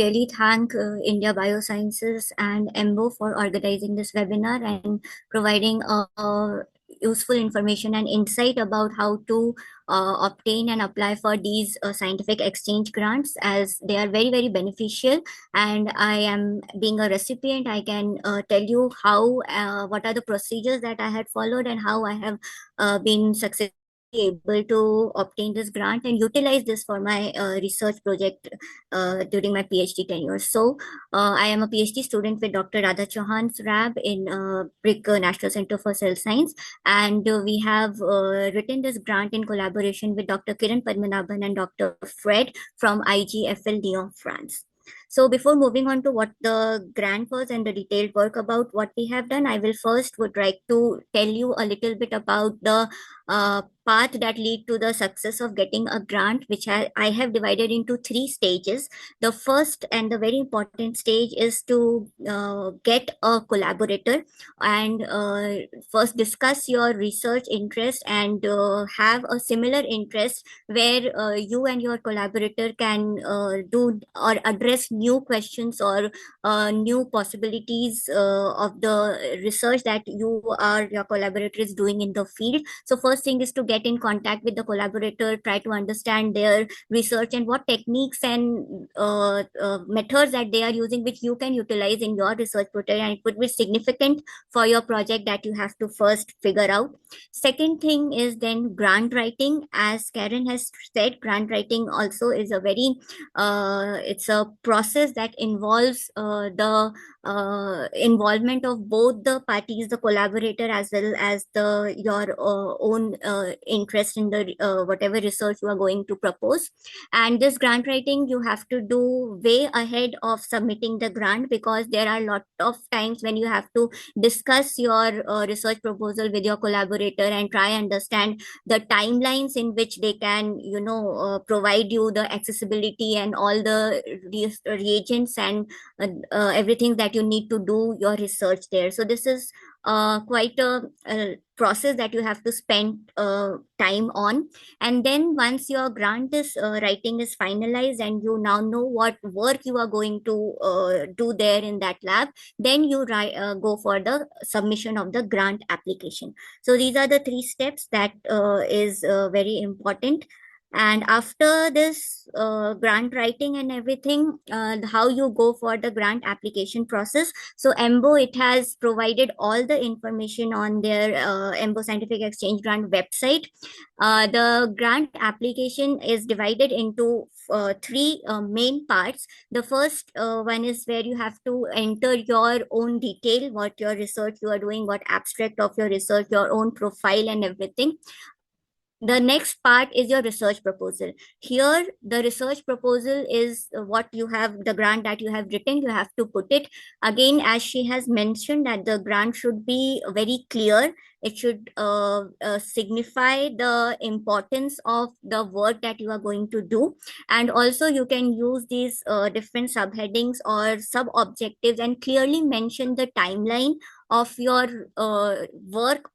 really thank India Biosciences and EMBO for organizing this webinar and providing useful information and insight about how to obtain and apply for these scientific exchange grants, as they are very, very beneficial. And I am being a recipient, I can tell you how, what are the procedures that I had followed and how I have been successful able to obtain this grant and utilize this for my research project during my PhD tenure. So, I am a PhD student with Dr. Radha Chauhan's lab in BRIC National Center for Cell Science, and we have written this grant in collaboration with Dr. Kiran Padmanabhan and Dr. Fred from IGFL Lyon, France. So before moving on to what the grant was and the detailed work about what we have done, I will first would like to tell you a little bit about the path that lead to the success of getting a grant, which I have divided into three stages. The first and the very important stage is to get a collaborator and first discuss your research interest and have a similar interest where you and your collaborator can do or address new questions or new possibilities of the research that your collaborator is doing in the field. So first thing is to get in contact with the collaborator, try to understand their research and what techniques and methods that they are using, which you can utilize in your research project, and it would be significant for your project that you have to first figure out. Second thing is then grant writing. As Karen has said, grant writing also is a very it's a process that involves the involvement of both the parties, the collaborator as well as the your own interest in the whatever research you are going to propose. And this grant writing you have to do way ahead of submitting the grant, because there are a lot of times when you have to discuss your research proposal with your collaborator and try understand the timelines in which they can provide you the accessibility and all the reagents and everything that you need to do your research there. So this is quite a process that you have to spend time on. And then once your grant is writing is finalized and you now know what work you are going to do there in that lab, then you go for the submission of the grant application. So these are the three steps that is very important. And after this grant writing and everything, how you go for the grant application process. So EMBO, it has provided all the information on their EMBO Scientific Exchange Grant website. The grant application is divided into three main parts. The first one is where you have to enter your own detail, what your research you are doing, what abstract of your research, your own profile and everything. The next part is your research proposal. Here the research proposal is what you have, the grant that you have written, you have to put it again, as she has mentioned, that the grant should be very clear. It should signify the importance of the work that you are going to do. And also you can use these different subheadings or sub objectives and clearly mention the timeline of your work.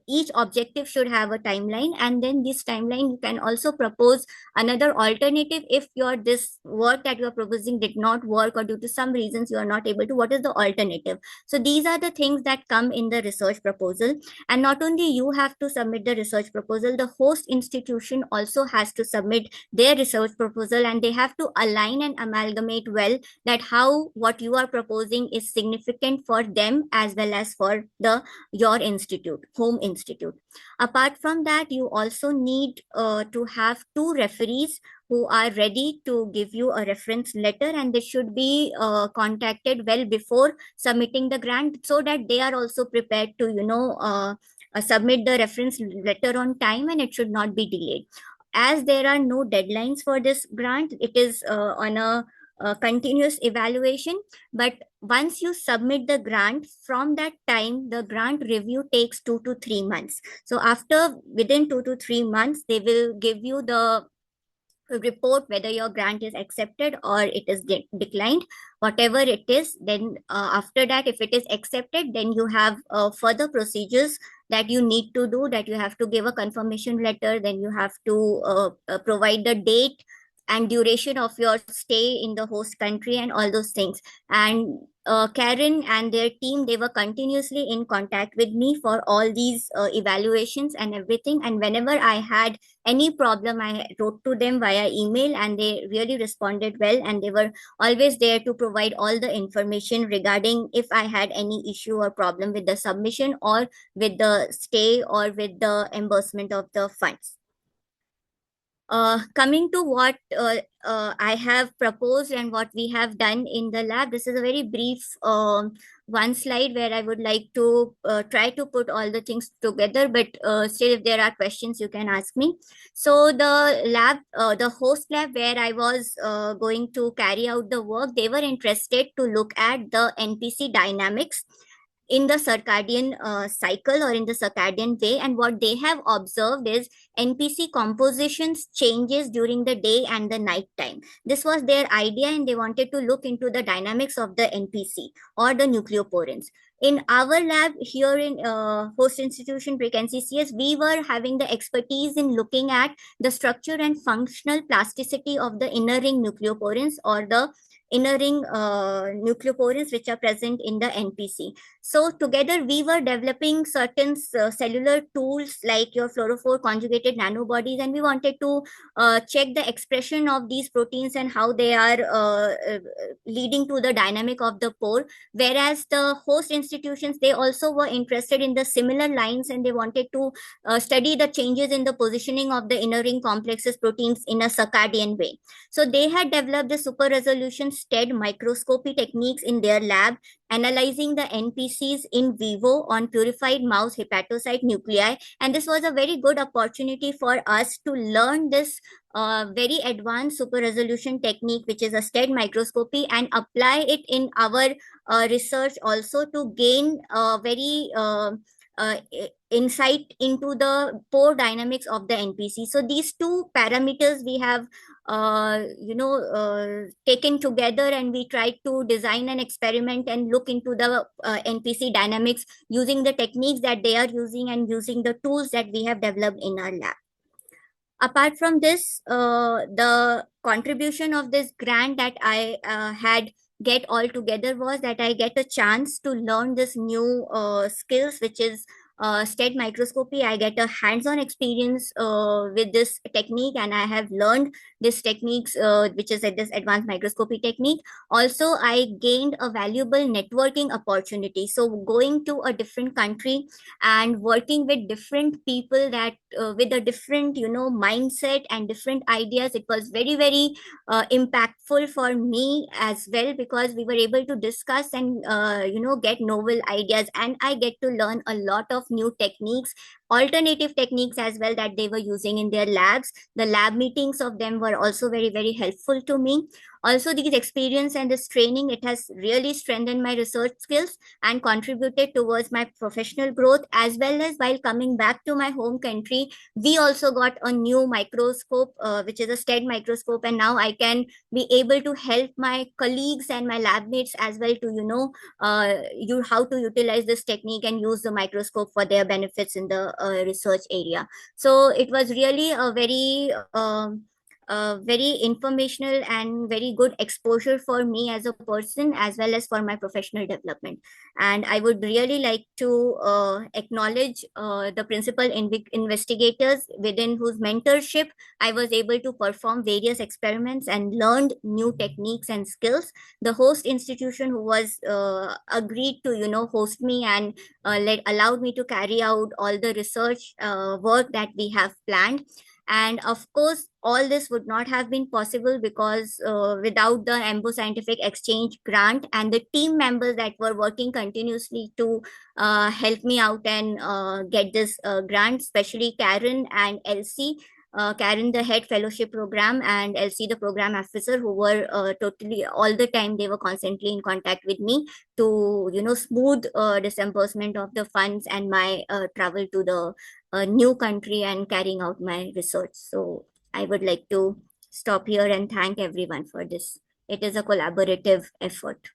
Each objective should have a timeline, and then this timeline you can also propose another alternative if your this work that you are proposing did not work, or due to some reasons you are not able to, what is the alternative. So these are the things that come in the research proposal. And not only you have to submit the research proposal, the host institution also has to submit their research proposal, and they have to align and amalgamate well that how what you are proposing is significant for them as well as for the your institute, home institute. Apart from that, you also need to have two referees who are ready to give you a reference letter, and they should be contacted well before submitting the grant, so that they are also prepared to submit the reference letter on time, and it should not be delayed. As there are no deadlines for this grant, it is on a continuous evaluation. But once you submit the grant, from that time the grant review takes 2 to 3 months. So after within 2 to 3 months, they will give you the report whether your grant is accepted or it is declined, whatever it is. Then after that, if it is accepted, then you have further procedures that you need to do, that you have to give a confirmation letter, then you have to provide the date and duration of your stay in the host country and all those things. And Karen and their team, they were continuously in contact with me for all these evaluations and everything. And whenever I had any problem, I wrote to them via email, and they really responded well. And they were always there to provide all the information regarding if I had any issue or problem with the submission or with the stay or with the embursement of the funds. Coming to what I have proposed and what we have done in the lab, this is a very brief one slide where I would like to try to put all the things together, but still, if there are questions, you can ask me. So, the lab, the host lab where I was going to carry out the work, they were interested to look at the NPC dynamics in the circadian cycle or in the circadian way. And what they have observed is NPC compositions changes during the day and the night time. This was their idea, and they wanted to look into the dynamics of the NPC or the nucleoporins. In our lab here in host institution BRIC-NCCS, we were having the expertise in looking at the structure and functional plasticity of the inner ring nucleoporins or the inner ring nucleoporins which are present in the NPC. So together we were developing certain cellular tools like your fluorophore conjugated nanobodies, and we wanted to check the expression of these proteins and how they are leading to the dynamic of the pore. Whereas the host institutions, they also were interested in the similar lines, and they wanted to study the changes in the positioning of the inner ring complexes proteins in a circadian way. So they had developed the super resolution STED microscopy techniques in their lab, analyzing the NPCs in vivo on purified mouse hepatocyte nuclei. And this was a very good opportunity for us to learn this very advanced super resolution technique, which is a STED microscopy, and apply it in our research also to gain very insight into the pore dynamics of the NPC. So these two parameters we have taken together, and we tried to design an experiment and look into the NPC dynamics using the techniques that they are using and using the tools that we have developed in our lab. Apart from this, the contribution of this grant that I had get all together was that I get a chance to learn this new skills, which is STED microscopy. I get a hands-on experience with this technique, and I have learned this techniques, which is this advanced microscopy technique. Also, I gained a valuable networking opportunity. So going to a different country and working with different people that with a different mindset and different ideas, it was very very impactful for me as well, because we were able to discuss and get novel ideas, and I get to learn a lot of new techniques, alternative techniques as well, that they were using in their labs. The lab meetings of them were also very very helpful to me. Also, these experience and this training, it has really strengthened my research skills and contributed towards my professional growth. As well as while coming back to my home country, we also got a new microscope, which is a STED microscope, and now I can be able to help my colleagues and my lab mates as well to how to utilize this technique and use the microscope for their benefits in the research area. So it was really a very informational and very good exposure for me as a person, as well as for my professional development. And I would really like to acknowledge the principal investigators within whose mentorship I was able to perform various experiments and learned new techniques and skills. The host institution who was agreed to host me and allowed me to carry out all the research work that we have planned. And of course, all this would not have been possible because without the EMBO Scientific Exchange grant and the team members that were working continuously to help me out and get this grant, especially Karen and Elsie. Karen, the head fellowship program, and Elsie, the program officer, who were totally all the time, they were constantly in contact with me to smooth disbursement of the funds and my travel to the new country and carrying out my research. So I would like to stop here and thank everyone for this. It is a collaborative effort.